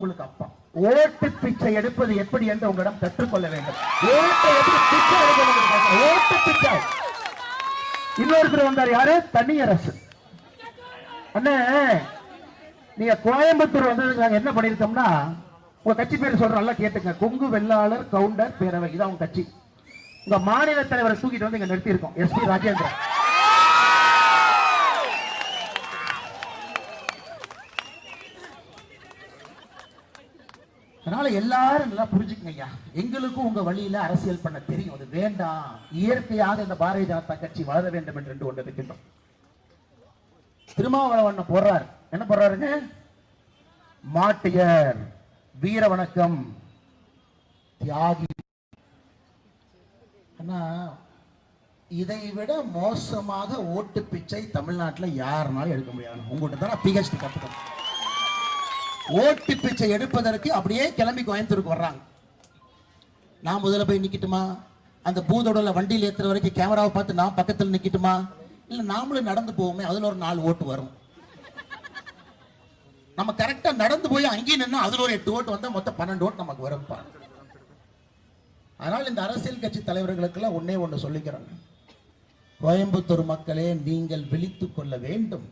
உங்களுக்கு அப்பா ஓட்டு பிச்சை எடுப்பது எப்படி என்று உங்களிடம் கற்றுக்கொள்ள வேண்டும். ஓட்டு எப்படி பிச்சை எடுக்கணும்? ஓட்டு பிச்சை. இன்னொருத்தர் வந்தார், யாரு? தனியரசு அண்ணே. நீங்க கோயம்புத்தூர் வந்ததுக்கு நாங்க என்ன பண்ணிருக்கோம்னா, உங்க கட்சி பேர் சொல்ற நல்லா கேட்டுங்க. கொங்கு வெள்ளாளர் கவுண்டர் பேரவை, இதான் உங்க கட்சி. உங்க மாநில தலைவரை தூக்கிட்டு வந்து இங்க நிறுத்தி இருக்கோம், எஸ்பி ராஜேந்திரன். அதனால எல்லாரும் நல்லா புரிஞ்சுக்கங்க ஐயா, எங்களுக்கும் உங்க வழியில அரசியல் பண்ண தெரியும். அது வேண்டாம், இயற்கையாக இந்த பாரதிய ஜனதா கட்சி வளர வேண்டும் என்று ஒன்று இருக்கின்றோம். திருமாவளவன் போடுறார், என்ன போடுறாருங்க? மாட்டியர், வீர வணக்கம், தியாகி. இதை விட மோசமாக ஓட்டு பிச்சை தமிழ்நாட்டில் யாருனாலும் எடுக்க முடியாது. உங்கள்கிட்ட தான் பிஹெச்டி கற்றுக்கணும். ஓட்டு பிச்சை எடுப்பதற்கு அப்படியே கிளம்பி கோயம்புத்தூருக்கு வர்றாங்க. நான் முதல்ல போய் நிக்கட்டுமா? அந்த பூதோட வண்டியில் ஏற்றுற வரைக்கும் கேமராவை பார்த்து நான் பக்கத்தில் நிக்கட்டுமா? இல்லை நாமளும் நடந்து போவோமே, அதில் ஒரு 4 ஓட்டு வரும். நம்ம கரெக்டா நடந்து போய் அங்கேயும் நின்னா அதுல ஒரு 8 ஓட்டு வந்தா மொத்தம் 12 ஓட்டு நமக்கு வரும். அதனால் இந்த அரசியல் கட்சி தலைவர்களுக்கெல்லாம் ஒன்னே ஒன்று சொல்லிக்கிறேன். கோயம்புத்தூர் மக்களே, நீங்கள் விழித்துக் கொள்ள வேண்டும்.